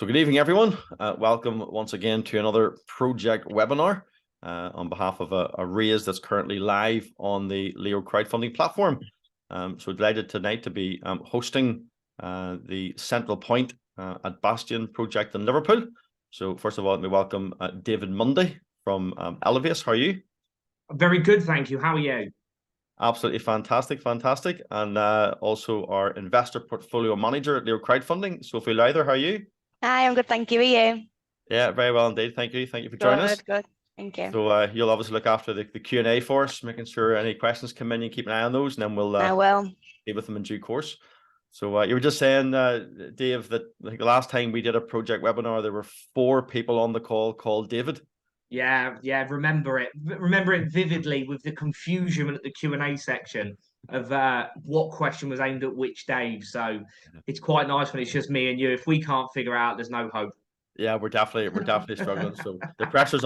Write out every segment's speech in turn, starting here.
So good evening, everyone. Welcome once again to another project webinar on behalf of a raise that's currently live on the Leo crowdfunding platform. So delighted tonight to be hosting the Central Point at Bastion project in Liverpool. So first of all, let me welcome David Munday from Elevace. How are you? Very good, thank you. How are you? Absolutely fantastic. And also our investor portfolio manager at Leo crowdfunding, Sophie Lowther. How are you? Hi, I'm good, thank you. Are you? Yeah, very well indeed. Thank you. Thank you for joining us. Good. Thank you. So you'll obviously look after the Q&A for us, making sure any questions come in, you keep an eye on those, and then we'll I will. deal with them in due course. So you were just saying, Dave, that like the last time we did a project webinar, there were 4 people on the call called David. Yeah, remember it vividly with the confusion at the Q&A section of what question was aimed at which Dave. So it's quite nice when it's just me and you. If we can't figure out, there's no hope. Yeah, we're definitely struggling. So the pressure's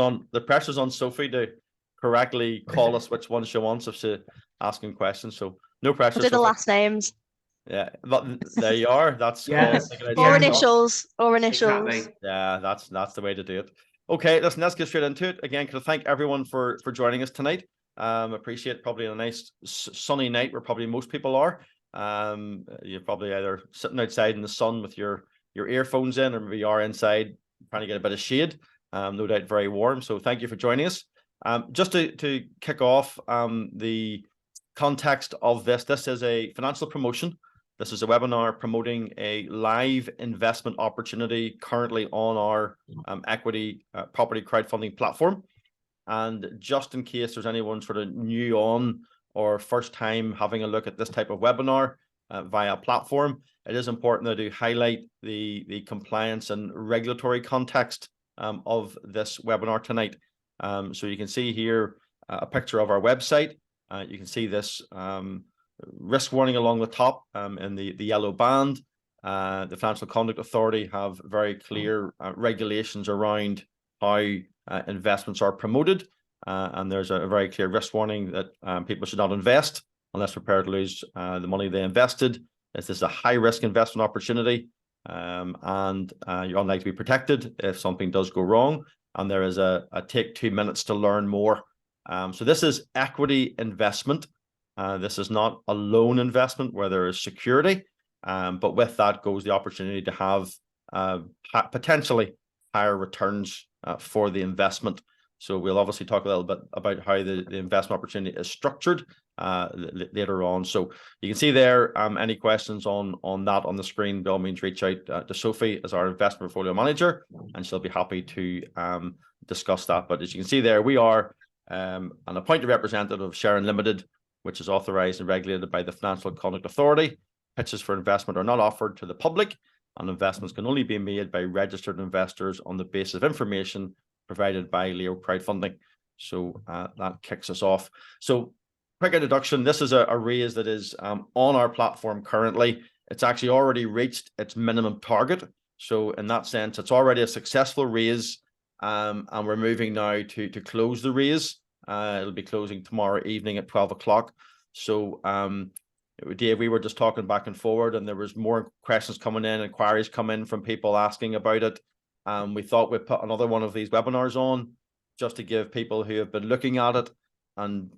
on Sophie to correctly call us which one she wants if she's asking questions. So no pressure. We'll do the last names. Yeah, but there you are. That's yes. Or initials. Exactly. Yeah, that's the way to do it. Okay, listen, let's get straight into it. Again, can I thank everyone for joining us tonight. Appreciate probably a nice sunny night where probably most people are. You're probably either sitting outside in the sun with your earphones in, or maybe you are inside trying to get a bit of shade. No doubt very warm. So thank you for joining us. Just to kick off the context of this is a financial promotion. This is a webinar promoting a live investment opportunity currently on our equity property crowdfunding platform. And just in case there's anyone sort of new on or first time having a look at this type of webinar via platform, it is important that I do highlight the compliance and regulatory context of this webinar tonight. So you can see here a picture of our website. You can see this risk warning along the top in the yellow band. The Financial Conduct Authority have very clear regulations around how investments are promoted, and there's a very clear risk warning that people should not invest unless prepared to lose the money they invested. This is a high risk investment opportunity, and you're unlikely to be protected if something does go wrong, and there is a take 2 minutes to learn more. So this is equity investment. This is not a loan investment where there is security, but with that goes the opportunity to have potentially higher returns for the investment. So we'll obviously talk a little bit about how the investment opportunity is structured later on. So you can see there any questions on that on the screen, by all means reach out to Sophie as our investment portfolio manager, and she'll be happy to discuss that. But as you can see there, we are an appointed representative of Sharon Limited, which is authorized and regulated by the Financial Conduct Authority. Pitches for investment are not offered to the public, and investments can only be made by registered investors on the basis of information provided by Leo crowdfunding. So that kicks us off. So quick introduction. This is a raise that is on our platform currently. It's actually already reached its minimum target. So in that sense, it's already a successful raise, and we're moving now to close the raise. It'll be closing tomorrow evening at 12 o'clock. So Dave, we were just talking back and forward, and there was more questions coming in, inquiries coming from people asking about it. We thought we'd put another one of these webinars on just to give people who have been looking at it, and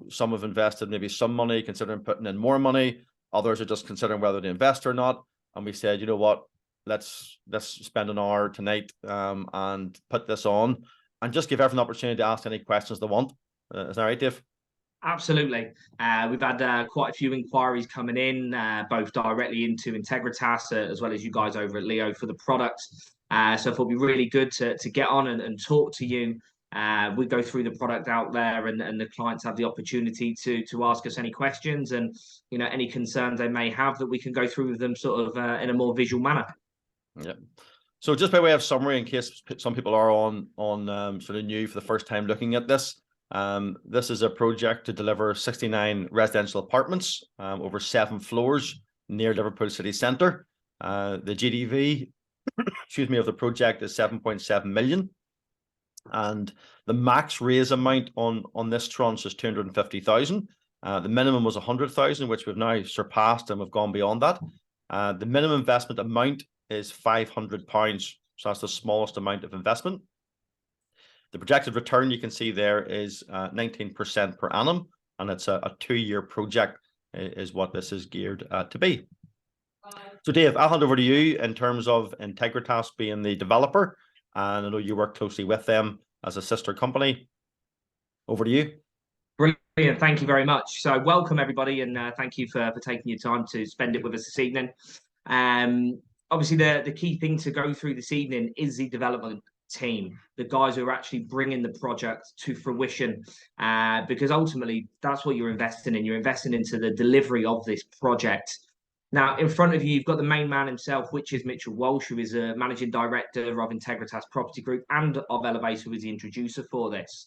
some have invested maybe some money, considering putting in more money. Others are just considering whether to invest or not. And we said, you know what, let's spend an hour tonight and put this on and just give everyone an opportunity to ask any questions they want. Is that right, Dave? Absolutely. We've had quite a few inquiries coming in, both directly into NTEGRITAS as well as you guys over at Leo for the product. So I thought it'd be really good to get on and talk to you. We go through the product out there, and the clients have the opportunity to ask us any questions and any concerns they may have, that we can go through with them sort of in a more visual manner. Yeah. So just by way of summary, in case some people are on sort of new for the first time looking at this, this is a project to deliver 69 residential apartments over 7 floors near Liverpool city centre. The GDV, of the project is 7.7 million, and the max raise amount on this tranche is 250,000. The minimum was 100,000, which we've now surpassed, and we've gone beyond that. The minimum investment amount is £500 So that's the smallest amount of investment. The projected return you can see there is 19% per annum, and it's a 2-year project is what this is geared to be. So Dave, I'll hand over to you in terms of NTEGRITAS being the developer, and I know you work closely with them as a sister company. Over to you. Brilliant. Thank you very much. So welcome everybody, and thank you for taking your time to spend it with us this evening. Obviously, the key thing to go through this evening is the development team, the guys who are actually bringing the project to fruition, because ultimately that's what you're investing in. You're investing into the delivery of this project. Now, in front of you, you've got the main man himself, which is Mitchell Walsh, who is a managing director of NTEGRITAS Property Group and of Elevate, who is the introducer for this.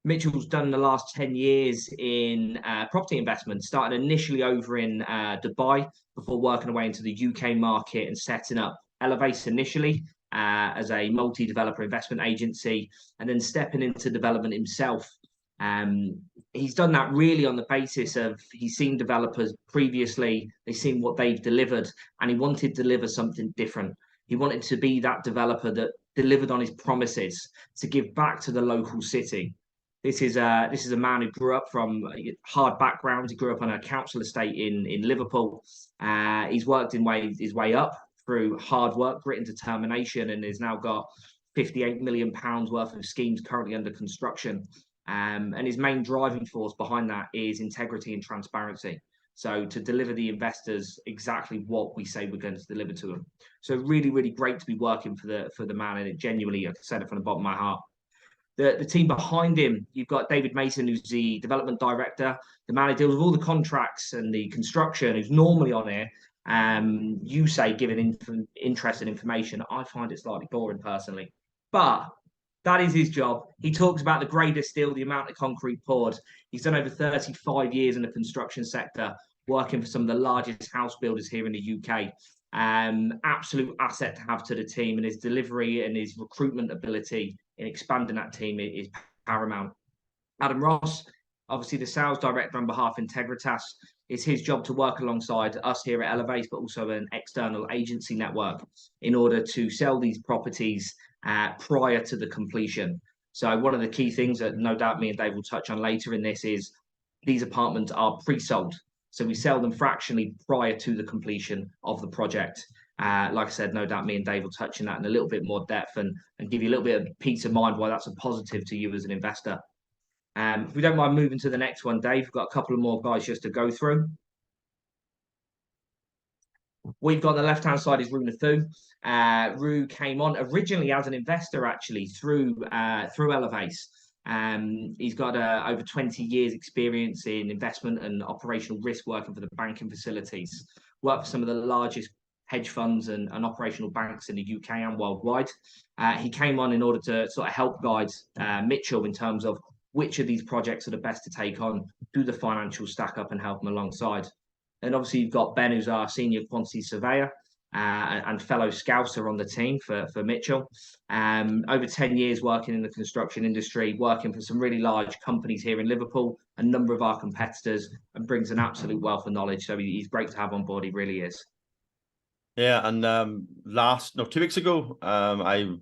Mitchell's done the last 10 years in property investment, started initially over in Dubai before working away into the UK market and setting up Elevate initially as a multi-developer investment agency, and then stepping into development himself. He's done that really on the basis of he's seen developers previously, they've seen what they've delivered, and he wanted to deliver something different. He wanted to be that developer that delivered on his promises to give back to the local city. This is a man who grew up from a hard background. He grew up on a council estate in Liverpool. He's worked his way up through hard work, grit and determination, and has now got £58 million worth of schemes currently under construction. And his main driving force behind that is integrity and transparency. So to deliver the investors exactly what we say we're going to deliver to them. So really, really great to be working for the man, and it genuinely, I said it from the bottom of my heart. The team behind him, you've got David Mason, who's the development director, the man who deals with all the contracts and the construction, who's normally on here. You say giving interesting information. I find it slightly boring personally, but that is his job. He talks about the grade of steel, the amount of concrete poured. He's done over 35 years in the construction sector, working for some of the largest house builders here in the UK. Absolute asset to have to the team, and his delivery and his recruitment ability in expanding that team is paramount. Adam Ross, obviously the sales director on behalf of NTEGRITAS, it's his job to work alongside us here at Elevate, but also an external agency network in order to sell these properties prior to the completion. So one of the key things that no doubt me and Dave will touch on later in this is these apartments are pre-sold. So we sell them fractionally prior to the completion of the project. Like I said, no doubt me and Dave will touch on that in a little bit more depth and give you a little bit of peace of mind why that's a positive to you as an investor. If we don't mind moving to the next one, Dave, we've got a couple of more guys just to go through. We've got on the left-hand side is Rue Nathu. Rue came on originally as an investor, actually, through Elevate. He's got over 20 years experience in investment and operational risk, working for the banking facilities, worked for some of the largest hedge funds and operational banks in the UK and worldwide. He came on in order to sort of help guide Mitchell in terms of which of these projects are the best to take on, do the financial stack up and help him alongside. And obviously you've got Ben, who's our senior quantity surveyor and fellow scouser on the team for Mitchell. Over 10 years working in the construction industry, working for some really large companies here in Liverpool, a number of our competitors, and brings an absolute wealth of knowledge. So he's great to have on board, he really is. Yeah, and 2 weeks ago, I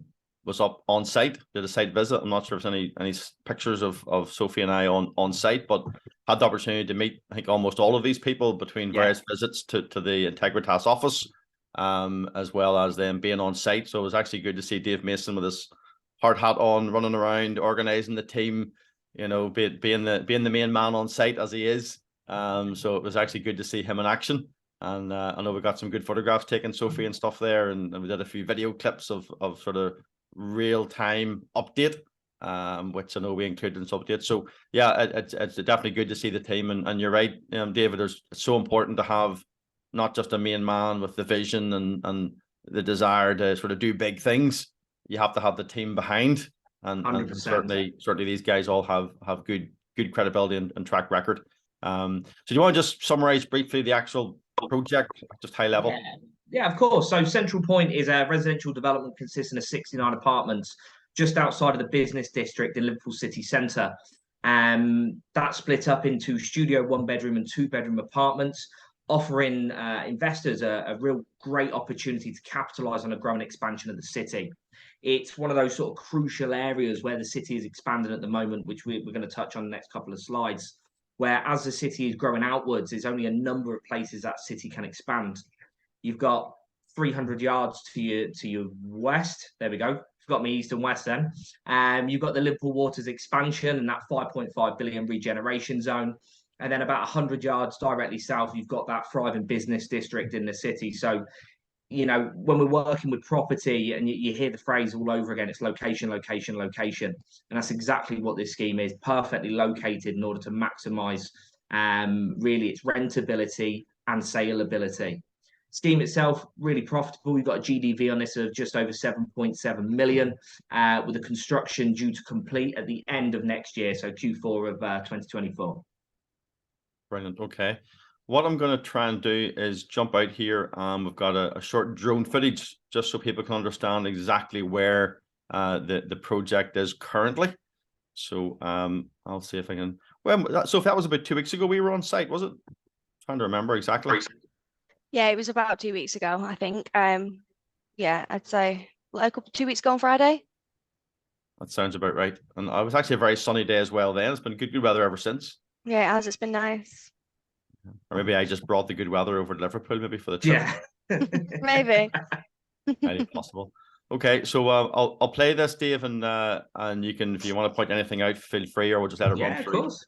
was up on site, did a site visit. I'm not sure if there's any pictures of Sophie and I on site, but had the opportunity to meet, I think, almost all of these people between various visits to the NTEGRITAS office, as well as them being on site. So it was actually good to see Dave Mason with his hard hat on, running around, organising the team, you know, being the main man on site as he is. So it was actually good to see him in action. And I know we got some good photographs taken, Sophie and stuff there, and we did a few video clips of sort of real-time update, which I know we included in this update. So yeah, it's definitely good to see the team, and you're right, David, it's so important to have not just a main man with the vision and the desire to sort of do big things. You have to have the team behind, and certainly these guys all have good credibility and track record. So do you want to just summarize briefly the actual project, just high level? Yeah, of course. So Central Point is a residential development consisting of 69 apartments just outside of the business district in Liverpool city centre. That's split up into studio 1-bedroom and 2-bedroom apartments. offering investors a real great opportunity to capitalize on a growing expansion of the city. It's one of those sort of crucial areas where the city is expanding at the moment, which we're going to touch on the next couple of slides, where as the city is growing outwards, there's only a number of places that city can expand. You've got 300 yards to your west. There we go. Forgot me east and west then. You've got the Liverpool Waters expansion and that 5.5 billion regeneration zone. And then about 100 yards directly south, you've got that thriving business district in the city. So, you know, when we're working with property and you hear the phrase all over again, it's location, location, location. And that's exactly what this scheme is, perfectly located in order to maximize really its rentability and saleability. Scheme itself, really profitable. We've got a GDV on this of just over 7.7 million, with the construction due to complete at the end of next year, so Q4 of 2024. Brilliant. Okay. What I'm going to try and do is jump out here. We've got a short drone footage just so people can understand exactly where the project is currently. So I'll see if I can. Well, so if that was about 2 weeks ago, we were on site, was it? Trying to remember exactly. Yeah, it was about 2 weeks ago, I think. Yeah, I'd say like 2 weeks ago on Friday. That sounds about right. And it was actually a very sunny day as well then. It's been good weather ever since. Yeah, it has. It's been nice. Or maybe I just brought the good weather over to Liverpool, maybe for the trip. Yeah. Maybe. Highly possible. Okay, so I'll play this, Dave, and you can, if you want to point anything out, feel free, or we'll just let it run through. Of course.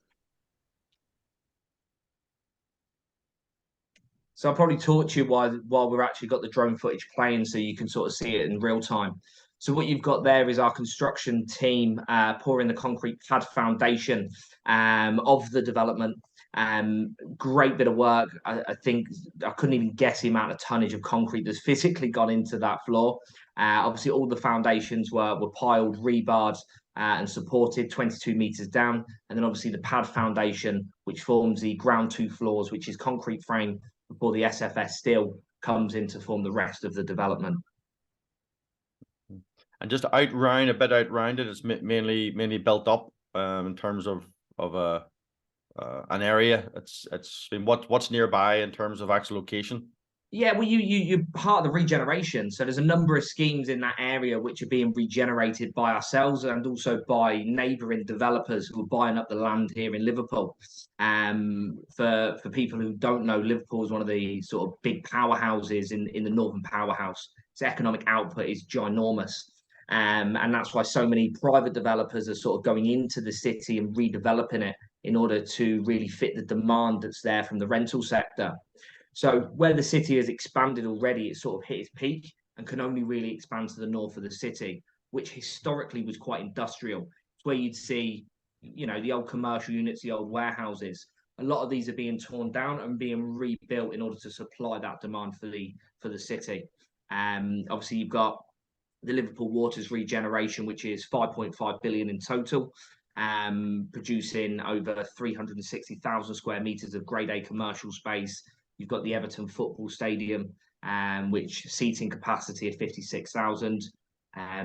So I'll probably talk to you while we're actually got the drone footage playing so you can sort of see it in real time. So what you've got there is our construction team pouring the concrete pad foundation of the development. Great bit of work. I think I couldn't even guess the amount of tonnage of concrete that's physically gone into that floor. Obviously, all the foundations were piled, rebarred, and supported 22 meters down. And then obviously the pad foundation, which forms the ground two floors, which is concrete frame before the SFS steel comes in to form the rest of the development. And just a bit outrounded, it's mainly built up in terms of an area. It's what's nearby in terms of actual location. Yeah, well, you're part of the regeneration. So there's a number of schemes in that area which are being regenerated by ourselves and also by neighbouring developers who are buying up the land here in Liverpool. For people who don't know, Liverpool is one of the sort of big powerhouses in the Northern Powerhouse. Its economic output is ginormous. And that's why so many private developers are sort of going into the city and redeveloping it in order to really fit the demand that's there from the rental sector. So where the city has expanded already, it sort of hit its peak and can only really expand to the north of the city, which historically was quite industrial. It's where you'd see, you know, the old commercial units, the old warehouses. A lot of these are being torn down and being rebuilt in order to supply that demand for the city. Obviously, you've got the Liverpool Waters regeneration, which is 5.5 billion in total, producing over 360,000 square meters of grade A commercial space. You've got the Everton Football Stadium, which seating capacity of 56,000.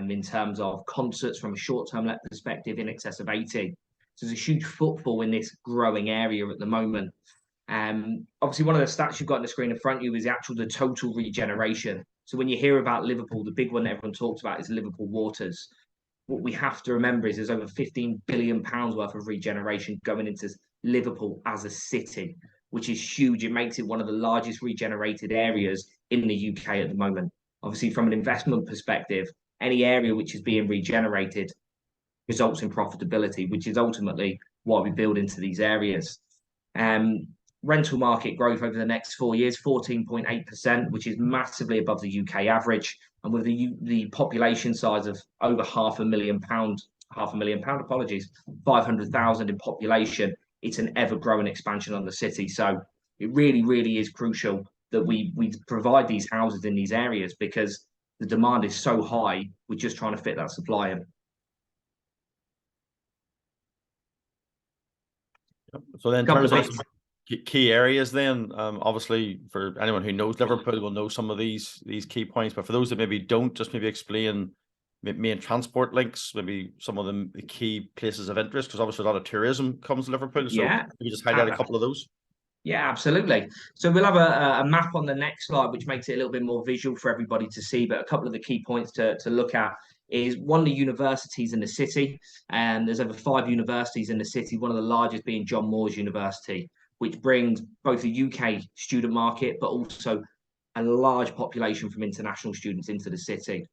In terms of concerts from a short-term perspective, in excess of 80. So there's a huge footfall in this growing area at the moment. Obviously, one of the stats you've got on the screen in front of you is the total regeneration. So when you hear about Liverpool, the big one that everyone talks about is Liverpool Waters. What we have to remember is there's over £15 billion worth of regeneration going into Liverpool as a city, which is huge. It makes it one of the largest regenerated areas in the UK at the moment. Obviously, from an investment perspective, any area which is being regenerated results in profitability, which is ultimately why we build into these areas. Rental market growth over the next 4 years, 14.8%, which is massively above the UK average. And with the population size of over £500,000, 500,000 in population, it's an ever-growing expansion on the city. So it really, really is crucial that we provide these houses in these areas because the demand is so high, we're just trying to fit that supply in. So then in terms of key areas then, obviously for anyone who knows Liverpool will know some of these key points, but for those that maybe don't, just maybe explain main transport links, maybe some of the key places of interest, because obviously a lot of tourism comes to Liverpool. So maybe just highlight a couple of those. Yeah, absolutely. So we'll have a map on the next slide, which makes it a little bit more visual for everybody to see. But a couple of the key points to look at is one of the universities in the city. And there's over 5 universities in the city, one of the largest being John Moores University, which brings both the UK student market, but also a large population from international students into the city.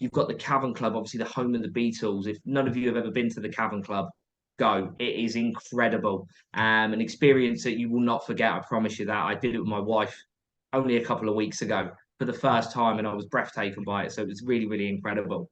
You've got the Cavern Club, obviously the home of the Beatles. If none of you have ever been to the Cavern Club, go. It is incredible. An experience that you will not forget. I promise you that. I did it with my wife only a couple of weeks ago for the first time, and I was breathtaken by it. So it was really, really incredible.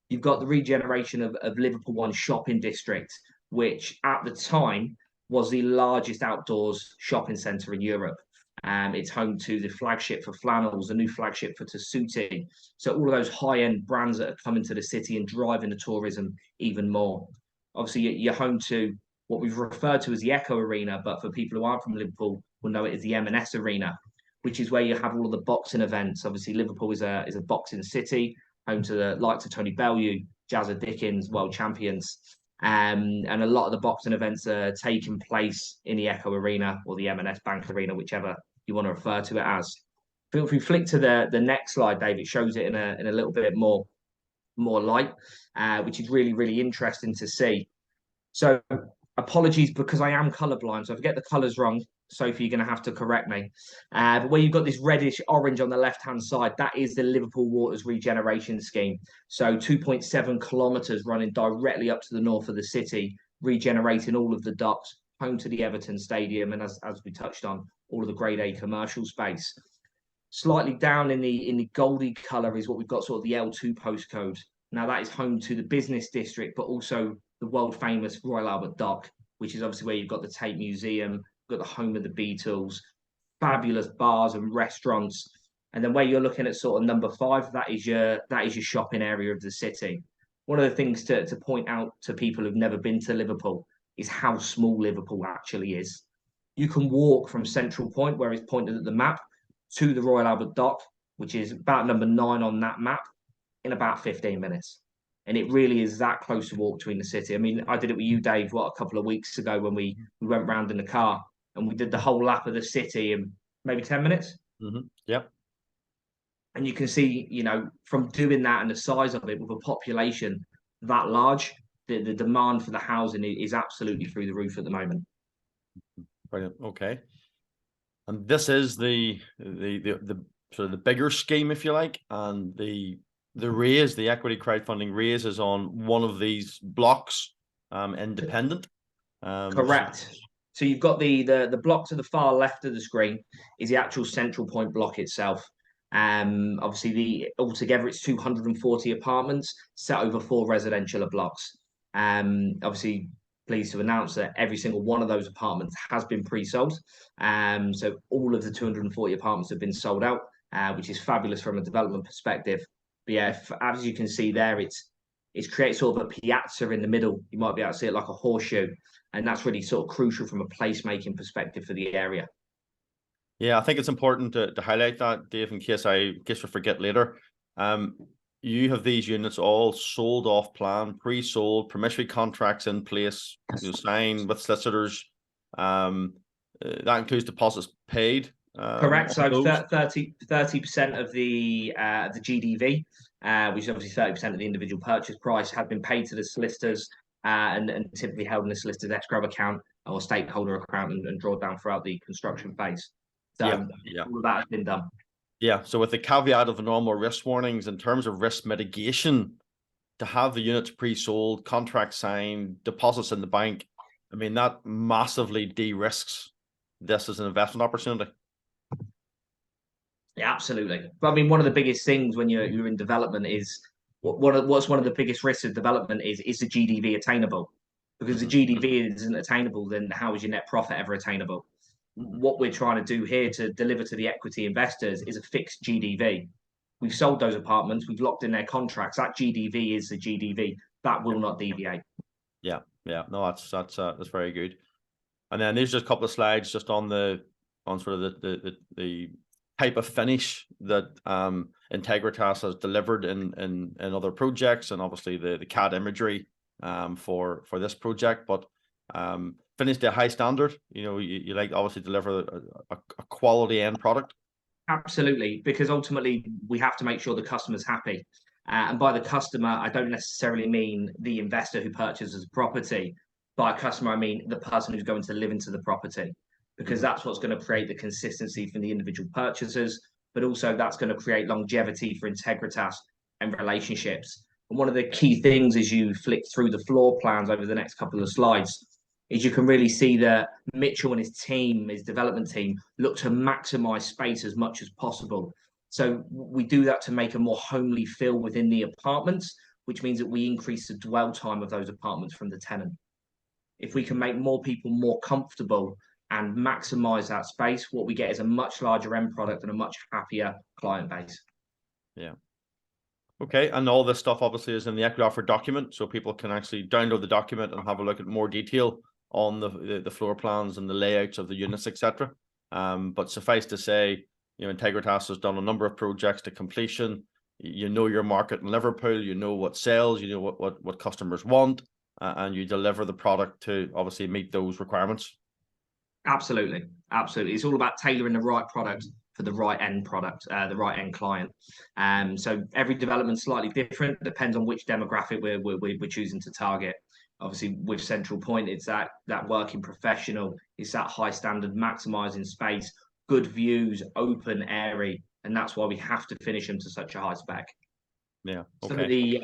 You've got the regeneration of Liverpool One shopping district, which at the time was the largest outdoors shopping centre in Europe. It's home to the flagship for flannels, the new flagship for Tessuti. So all of those high-end brands that are coming to the city and driving the tourism even more. Obviously, you're home to what we've referred to as the Echo Arena, but for people who aren't from Liverpool, will know it as the M&S Arena, which is where you have all of the boxing events. Obviously, Liverpool is a boxing city, home to the likes of Tony Bellew, Jazza Dickens, world champions. And a lot of the boxing events are taking place in the Echo Arena or the M&S Bank Arena, whichever you want to refer to it as. If we flick to the next slide, Dave, it shows it in a little bit more light, which is really, really interesting to see. So apologies because I am colourblind, so if I get the colours wrong, Sophie, you're going to have to correct me. But where you've got this reddish orange on the left-hand side, that is the Liverpool Waters regeneration scheme. So 2.7 kilometres running directly up to the north of the city, regenerating all of the docks, home to the Everton Stadium, and as we touched on, all of the Grade A commercial space. Slightly down in the goldy colour is what we've got, sort of the L2 postcode. Now that is home to the business district, but also the world famous Royal Albert Dock, which is obviously where you've got the Tate Museum, got the home of the Beatles, fabulous bars and restaurants. And then where you're looking at sort of number 5, that is your shopping area of the city. One of the things to point out to people who've never been to Liverpool is how small Liverpool actually is. You can walk from Central Point, where it's pointed at the map, to the Royal Albert Dock, which is about number 9 on that map, in about 15 minutes. And it really is that close to walk between the city. I mean, I did it with you, Dave, a couple of weeks ago when we went round in the car and we did the whole lap of the city in maybe 10 minutes. Mm-hmm. Yep. And you can see, from doing that and the size of it with a population that large, the demand for the housing is absolutely through the roof at the moment. Brilliant. Okay. And this is the sort of the bigger scheme, if you like, and the raise, the equity crowdfunding raise is on one of these blocks, independent. Correct. So you've got the block to the far left of the screen is the actual Central Point block itself. Obviously, altogether it's 240 apartments set over 4 residential blocks. Obviously, pleased to announce that every single one of those apartments has been pre-sold. So all of the 240 apartments have been sold out, which is fabulous from a development perspective. But yeah, as you can see there, it's created sort of a piazza in the middle. You might be able to see it like a horseshoe, and that's really sort of crucial from a placemaking perspective for the area. Yeah, I think it's important to highlight that, Dave, in case we forget later. You have these units all sold off plan, pre-sold, promissory contracts in place, signed with solicitors. That includes deposits paid. Correct. So 30% of the GDV, which is obviously 30% of the individual purchase price, have been paid to the solicitors and typically held in a solicitor's escrow account or stakeholder account and drawn down throughout the construction phase. So all of that has been done. Yeah, so with the caveat of the normal risk warnings, in terms of risk mitigation, to have the units pre-sold, contract signed, deposits in the bank, I mean, that massively de-risks this as an investment opportunity. Yeah, absolutely. But I mean, one of the biggest things when you're in development is what's one of the biggest risks of development is the GDV attainable? Because the GDV isn't attainable, then how is your net profit ever attainable? What we're trying to do here to deliver to the equity investors is a fixed GDV. We've sold those apartments, we've locked in their contracts. That GDV is the GDV. That will not deviate. Yeah. No, that's very good. And then there's just a couple of slides just on sort of the type of finish that NTEGRITAS has delivered in other projects, and obviously the CAD imagery for this project. But finished to a high standard. You know, you like obviously deliver a quality end product. Absolutely, because ultimately we have to make sure the customer's happy. And by the customer, I don't necessarily mean the investor who purchases a property. By customer, I mean the person who's going to live into the property, because that's what's going to create the consistency for the individual purchasers, but also that's going to create longevity for Integritas and relationships. And one of the key things as you flick through the floor plans over the next couple of slides is you can really see that Mitchell and his team, his development team, look to maximize space as much as possible. So we do that to make a more homely feel within the apartments, which means that we increase the dwell time of those apartments from the tenant. If we can make more people more comfortable and maximize that space, what we get is a much larger end product and a much happier client base. Yeah. Okay, and all this stuff obviously is in the equity offer document, so people can actually download the document and have a look at more detail on the floor plans and the layouts of the units, etc. But suffice to say, you know, Integritas has done a number of projects to completion. You know your market in Liverpool, you know what sells, you know what customers want, and you deliver the product to obviously meet those requirements. Absolutely, absolutely. It's all about tailoring the right product for the right end product, the right end client. So every development's slightly different, depends on which demographic we're choosing to target. Obviously, with Central Point, it's that working professional, it's that high standard, maximizing space, good views, open, airy, and that's why we have to finish them to such a high spec. Yeah. Okay. Some of the, do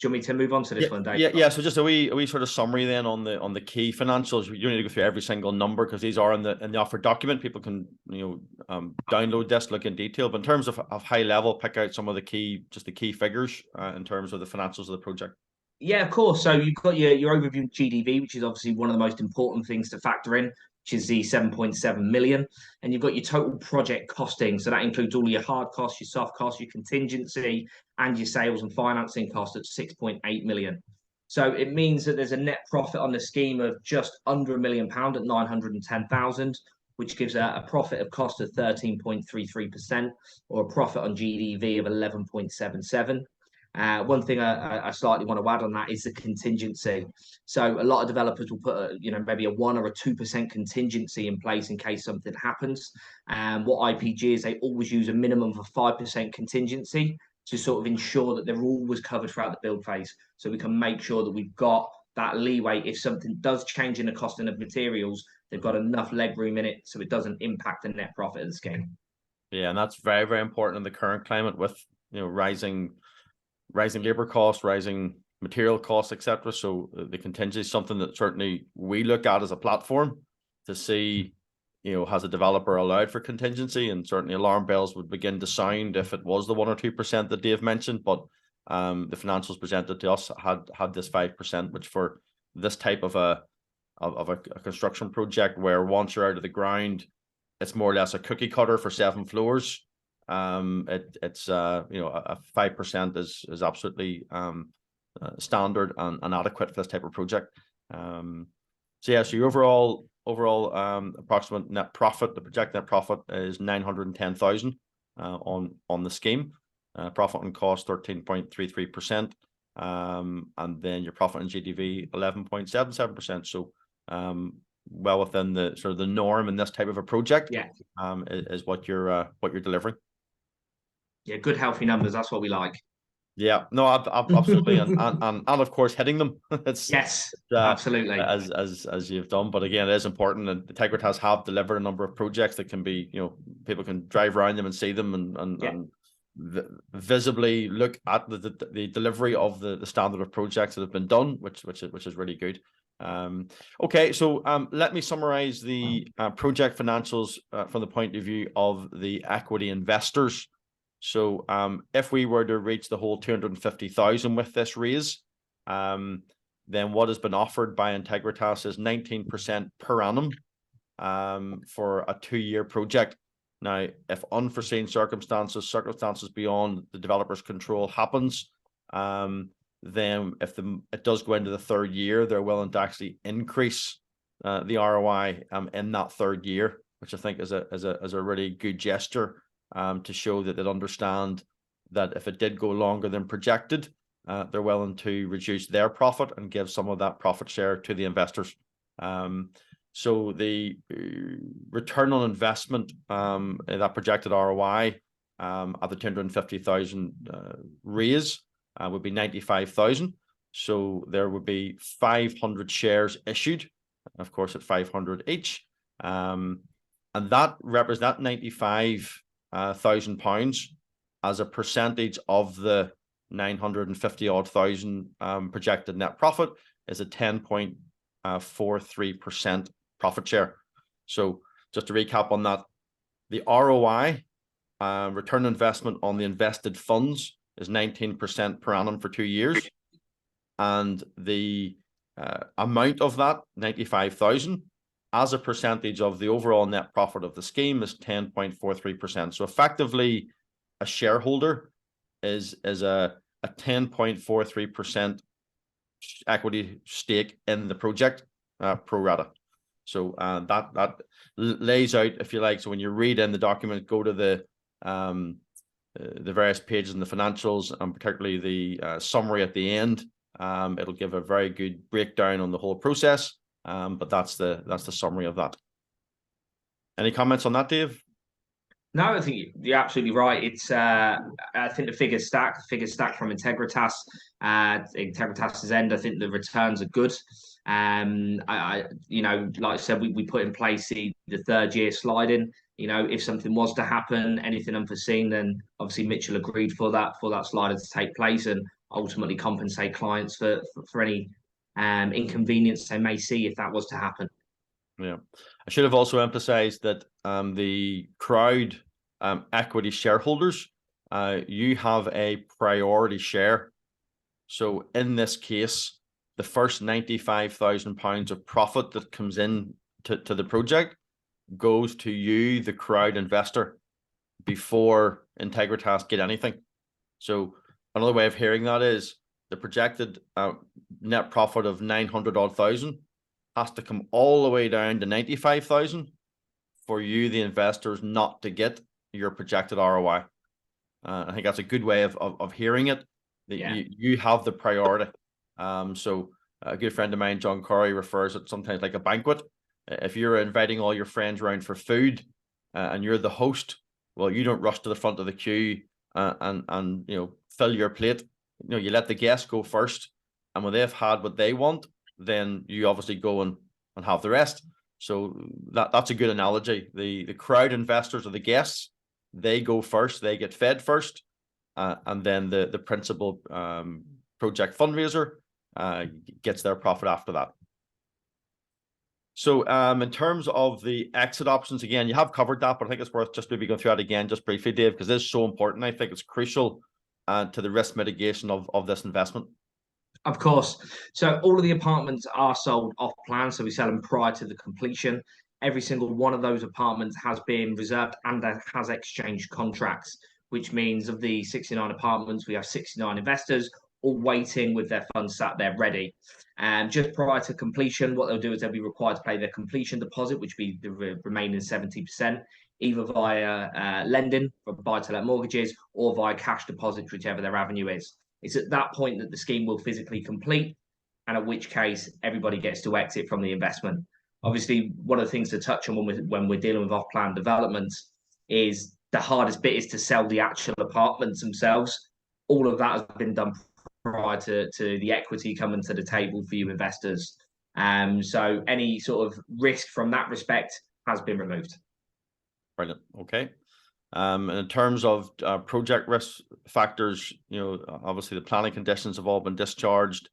you want me to move on to this one, Dave? Yeah. So just a wee sort of summary then on the key financials. You don't need to go through every single number because these are in the offer document. People can download this, look in detail. But in terms of high level, pick out some of the key figures in terms of the financials of the project. Yeah, of course. So you've got your overview GDV, which is obviously one of the most important things to factor in, which is the 7.7 million. And you've got your total project costing. So that includes all your hard costs, your soft costs, your contingency, and your sales and financing costs at 6.8 million. So it means that there's a net profit on the scheme of just under £1 million at 910,000, which gives a profit of cost of 13.33%, or a profit on GDV of 11.77. One thing I slightly want to add on that is the contingency. So a lot of developers will put maybe a 1 or a 2% contingency in place in case something happens. And what IPG is, they always use a minimum of a 5% contingency to sort of ensure that they're always covered throughout the build phase. So we can make sure that we've got that leeway. If something does change in the costing of materials, they've got enough leg room in it so it doesn't impact the net profit of the scheme. Yeah, and that's very, very important in the current climate with rising labor costs, rising material costs, etc. So the contingency is something that certainly we look at as a platform to see, has a developer allowed for contingency, and certainly alarm bells would begin to sound if it was the 1 or 2% that Dave mentioned. But the financials presented to us had this 5%, which for this type of a construction project where once you're out of the ground, it's more or less a cookie cutter for 7 floors. It's a 5% is absolutely standard and adequate for this type of project. So your overall approximate net profit, the projected net profit is 910,000 on the scheme. Profit on cost 13.33%, and then your profit on GDV 11.77%. So well within the sort of the norm in this type of a project. Yeah, is what you're delivering. Yeah, good healthy numbers. That's what we like. Yeah, no, absolutely, and of course hitting them. Absolutely, as you've done. But again, it is important, and Integritas have delivered a number of projects that can be, people can drive around them and see them and visibly look at the delivery of the standard of projects that have been done, which is really good. Okay, so let me summarize the project financials from the point of view of the equity investors. So if we were to reach the whole 250,000 with this raise, then what has been offered by Integritas is 19% per annum for a 2-year project. Now, if unforeseen circumstances beyond the developer's control happens, then if it does go into the 3rd year, they're willing to actually increase the ROI in that 3rd year, which I think is a really good gesture to show that they'd understand that if it did go longer than projected, they're willing to reduce their profit and give some of that profit share to the investors. So the return on investment, that projected ROI at the 250,000 raise would be 95,000. So there would be 500 shares issued, of course, at 500 each. And that represents £95,000 as a percentage of the 950 odd thousand projected net profit is a 10.43% profit share. So just to recap on that, the ROI, return on investment on the invested funds, is 19% per annum for 2 years. And the amount of that, 95,000, as a percentage of the overall net profit of the scheme is 10.43%. So effectively, a shareholder is a 10.43% equity stake in the project, pro rata. So that lays out, if you like, so when you read in the document, go to the various pages in the financials, and particularly the summary at the end. It'll give a very good breakdown on the whole process, but that's the summary of that. Any comments on that, Dave? No, I think you're absolutely right. It's I think the figures stack from Integritas. Integritas's end, I think the returns are good. I like I said, we put in place the 3rd year sliding. If something was to happen, anything unforeseen, then obviously Mitchell agreed for that slider to take place and ultimately compensate clients for any inconvenience they may see if that was to happen. Yeah, I should have also emphasized that the crowd equity shareholders, you have a priority share. So in this case, the first £95,000 of profit that comes in to the project goes to you, the crowd investor, before Integritas get anything. So another way of hearing that is the projected net profit of 900 odd thousand has to come all the way down to 95,000 for you, the investors, not to get your projected ROI. I think that's a good way of hearing it. That you have the priority. So a good friend of mine, John Corey, refers it sometimes like a banquet. If you're inviting all your friends around for food and you're the host, well, you don't rush to the front of the queue and fill your plate. You let the guests go first, and when they've had what they want, then you obviously go and have the rest. So that's a good analogy. The crowd investors or the guests, they go first, they get fed first, and then the principal project fundraiser gets their profit after that. So in terms of the exit options, again, you have covered that, but I think it's worth just maybe going through that again just briefly, Dave, because it's so important. I think it's crucial to the risk mitigation of this investment. Of course. So all of the apartments are sold off plan, so we sell them prior to the completion. Every single one of those apartments has been reserved and has exchanged contracts, which means of the 69 apartments, we have 69 investors all waiting with their funds sat there ready. And just prior to completion, what they'll do is they'll be required to pay their completion deposit, which will be the remaining 70%, either via lending for buy-to-let mortgages or via cash deposits, whichever their avenue is. It's at that point that the scheme will physically complete, and at which case everybody gets to exit from the investment. Obviously, one of the things to touch on when we're dealing with off-plan developments is the hardest bit is to sell the actual apartments themselves. All of that has been done prior to the equity coming to the table for you investors. So any sort of risk from that respect has been removed. Brilliant. Okay. And in terms of project risk factors, obviously the planning conditions have all been discharged.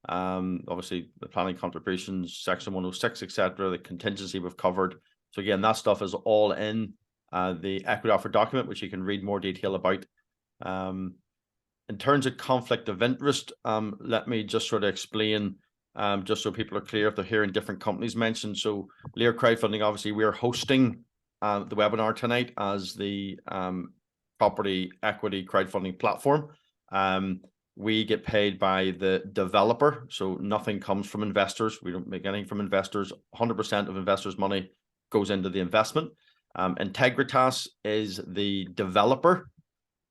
Obviously the planning contributions, section 106, etc., the contingency we've covered. So again, that stuff is all in the equity offer document, which you can read more detail about. In terms of conflict of interest, let me just sort of explain, just so people are clear if they're hearing different companies mentioned. So Lear Crowdfunding, obviously we're hosting the webinar tonight as the property equity crowdfunding platform. We get paid by the developer, so nothing comes from investors. We don't make anything from investors. 100% of investors' money goes into the investment. Integritas is the developer,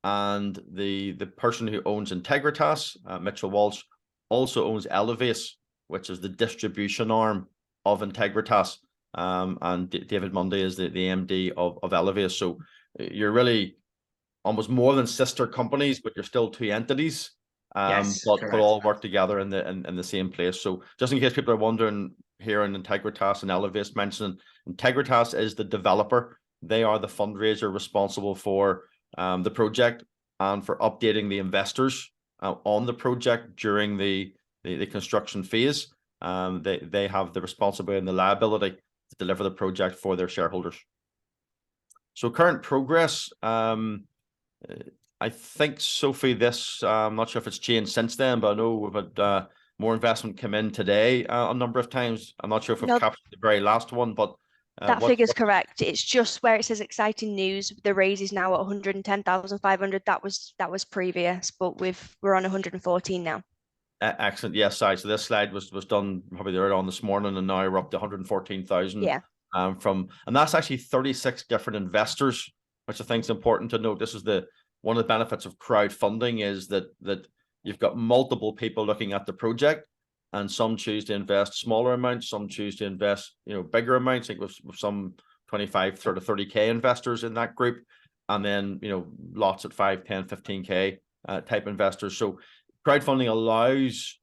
and the person who owns Integritas, Mitchell Walsh, also owns Elevase, which is the distribution arm of NTEGRITAS, and David Mundy is the MD of Elevate. So you're really almost more than sister companies, but you're still two entities, Yes, but correct. all work together in the same place. So just in case people are wondering, here in NTEGRITAS and Elevate mentioning, NTEGRITAS is the developer. They are the fundraiser responsible for the project and for updating the investors on the project during the construction phase. They have the responsibility and the liability to deliver the project for their shareholders. So current progress, I think, Sophie, this, I'm not sure if it's changed since then, but I know we've had more investment come in today a number of times. I'm not sure if we've captured the very last one, but that figure's correct. It's just where it says exciting news. The raise is now at 110,500. That was previous, but we're on 114 now. Excellent. Yes, sorry. So this slide was done probably earlier on this morning, and now we're up to 114,000. Yeah. And that's actually 36 different investors, which I think is important to note. This is one of the benefits of crowdfunding, is that you've got multiple people looking at the project, and some choose to invest smaller amounts, some choose to invest bigger amounts. I think with some 25, 30K investors in that group, and then lots at 5, 10, 15K type investors. So crowdfunding allows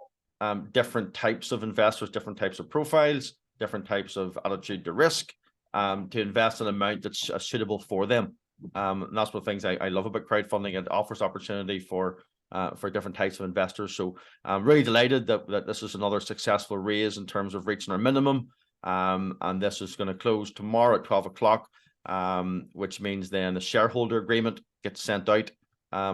different types of investors, different types of profiles, different types of attitude to risk, to invest an amount that's suitable for them. And that's one of the things I love about crowdfunding. It offers opportunity for different types of investors. So I'm really delighted that this is another successful raise in terms of reaching our minimum. And this is going to close tomorrow at 12 o'clock, which means then the shareholder agreement gets sent out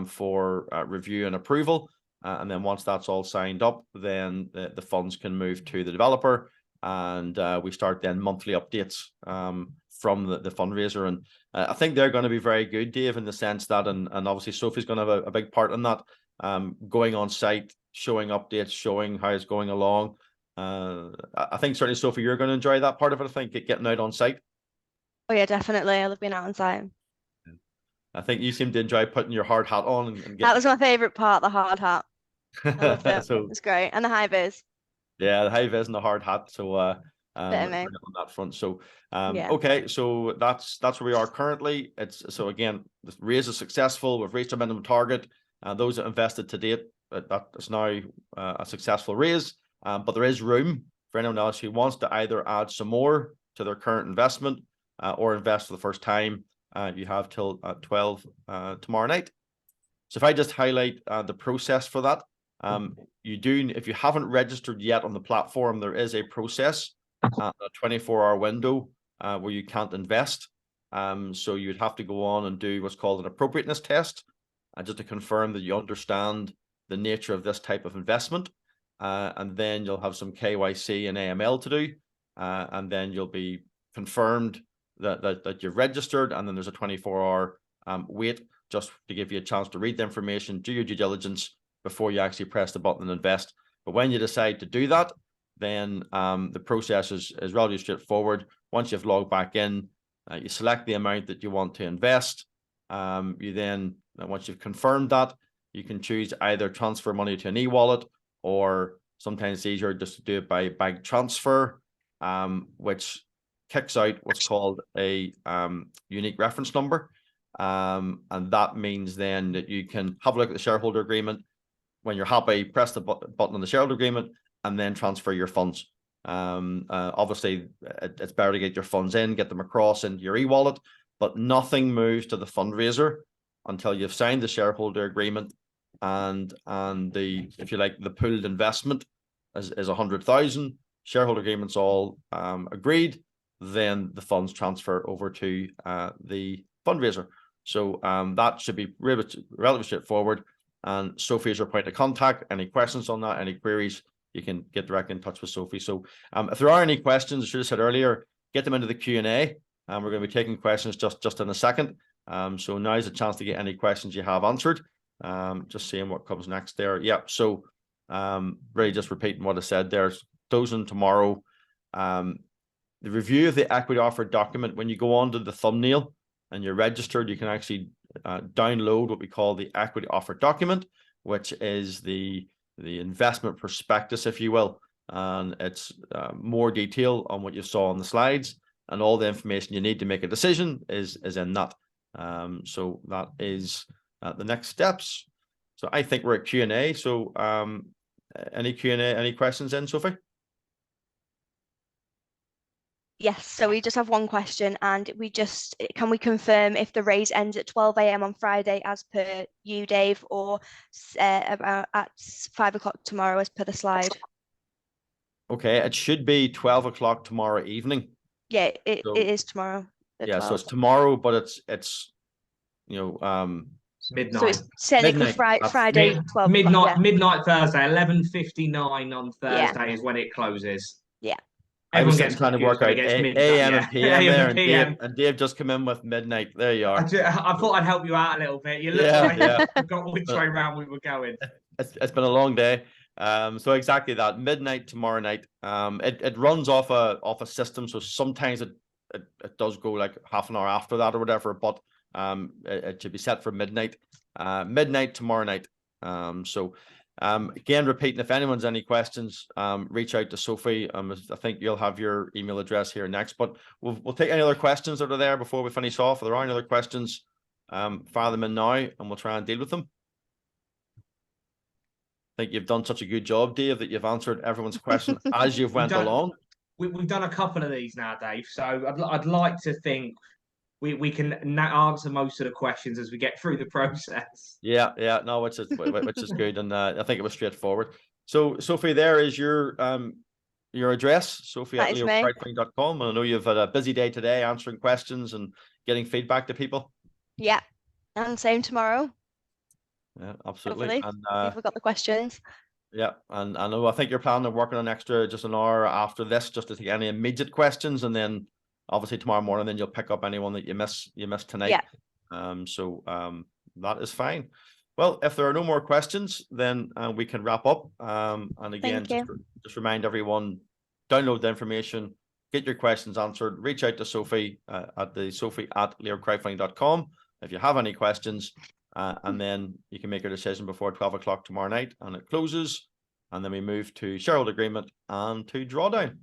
for review and approval. And then once that's all signed up, then the funds can move to the developer, and we start then monthly updates from the fundraiser. And I think they're going to be very good, Dave, in the sense that, and obviously Sophie's going to have a big part in that, going on site, showing updates, showing how it's going along. I think certainly, Sophie, you're going to enjoy that part of it. I think getting out on site. Oh yeah, definitely. I love being out on site. I think you seem to enjoy putting your hard hat on and getting... That was my favorite part, the hard hat. I loved it. So, it's great. And the high vis. Yeah, the high vis and the hard hat. So on that front. So okay, so that's where we are currently. So again, the raise is successful. We've reached our minimum target. Those that invested to date, that is now a successful raise. But there is room for anyone else who wants to either add some more to their current investment or invest for the first time. You have till 12 tomorrow night. So if I just highlight the process for that, if you haven't registered yet on the platform, there is a process, a 24-hour window where you can't invest. So you'd have to go on and do what's called an appropriateness test, just to confirm that you understand the nature of this type of investment. And then you'll have some KYC and AML to do, and then you'll be confirmed that you've registered, and then there's a 24-hour wait just to give you a chance to read the information, do your due diligence before you actually press the button and invest. But when you decide to do that, then the process is relatively straightforward. Once you've logged back in, you select the amount that you want to invest. You then, once you've confirmed that, you can choose either transfer money to an e-wallet, or sometimes it's easier just to do it by bank transfer, which kicks out what's called a unique reference number. And that means then that you can have a look at the shareholder agreement. When you're happy, press the button on the shareholder agreement and then transfer your funds. Obviously, it's better to get your funds in, get them across into your e-wallet, but nothing moves to the fundraiser until you've signed the shareholder agreement, and the, if you like, the pooled investment is 100,000. Shareholder agreements all agreed. Then the funds transfer over to the fundraiser. So that should be relatively straightforward. And Sophie is your point of contact. Any questions on that, any queries, you can get directly in touch with Sophie. So if there are any questions, I should have said earlier, get them into the Q&A. And we're going to be taking questions just in a second. So now is a chance to get any questions you have answered. Just seeing what comes next there. Yeah, so really just repeating what I said there. Closing tomorrow. The review of the equity offer document, when you go onto the thumbnail and you're registered, you can actually download what we call the equity offer document, which is the investment prospectus, if you will. and it's more detail on what you saw on the slides, and all the information you need to make a decision is in that. So that is the next steps. So I think we're at Q&A. So any Q&A, any questions in, Sophie? Yes, so we just have one question, and can we confirm if the raise ends at 12 a.m. on Friday as per you, Dave, or about at 5 o'clock tomorrow as per the slide? Okay, it should be 12 o'clock tomorrow evening. Yeah, it is tomorrow at Yeah, 12. so it's tomorrow, but it's you know midnight. So it's technically Midnight. Friday 12 midnight, o'clock, yeah. midnight Thursday, 11:59 on Thursday is when it closes. Yeah. I was Everyone gets trying to work out AM and PM there, and Dave just come in with midnight. There you are. I thought I'd help you out a little bit. You look like you forgot which way round we were going. It's been a long day. So exactly that, midnight tomorrow night. It runs off a system, so sometimes it does go like half an hour after that or whatever, but it should be set for midnight. Midnight tomorrow night. Again, repeating, if anyone's any questions, reach out to Sophie. I think you'll have your email address here next, but we'll take any other questions that are there before we finish off. If there are any other questions, fire them in now and we'll try and deal with them. I think you've done such a good job, Dave, that you've answered everyone's question as you've went along. We've done a couple of these now, Dave, so I'd like to think we can answer most of the questions as we get through the process. Yeah, no, which is good, and I think it was straightforward. So, Sophie, there is your address, sophie@leocrowdfunding.com. And I know you've had a busy day today answering questions and getting feedback to people. Yeah, and same tomorrow. Yeah, absolutely. Hopefully, and we've got the questions. Yeah, and I think you're planning on working on just an hour after this, just to take any immediate questions, and then obviously tomorrow morning, then you'll pick up anyone that you missed tonight. Yeah. That is fine. Well, if there are no more questions, then we can wrap up. And again, just remind everyone, download the information, get your questions answered, reach out to Sophie at sophie@leocrowdfunding.com if you have any questions, and then you can make your decision before 12 o'clock tomorrow night, and it closes, and then we move to shareholder agreement and to drawdown.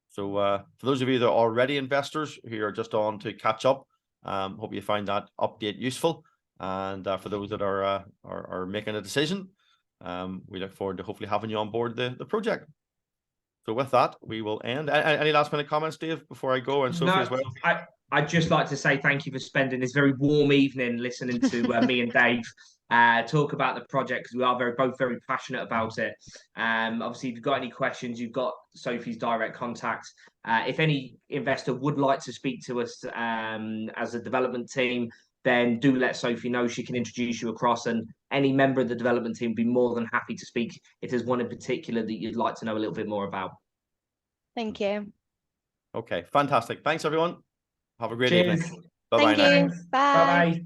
So for those of you that are already investors who are just on to catch up, hope you find that update useful. And for those that are making a decision, we look forward to hopefully having you on board the project. So with that, we will end. Any last minute comments, Dave, before I go, and Sophie as well? I'd just like to say thank you for spending this very warm evening listening to me and Dave talk about the project, because we are both very passionate about it. Obviously, if you've got any questions, you've got Sophie's direct contact. If any investor would like to speak to us as a development team, then do let Sophie know. She can introduce you across, and any member of the development team would be more than happy to speak if there's one in particular that you'd like to know a little bit more about. Thank you. Okay, fantastic. Thanks, everyone. Have a great Cheers. evening. Bye-bye now. Thank you. Bye. Bye-bye.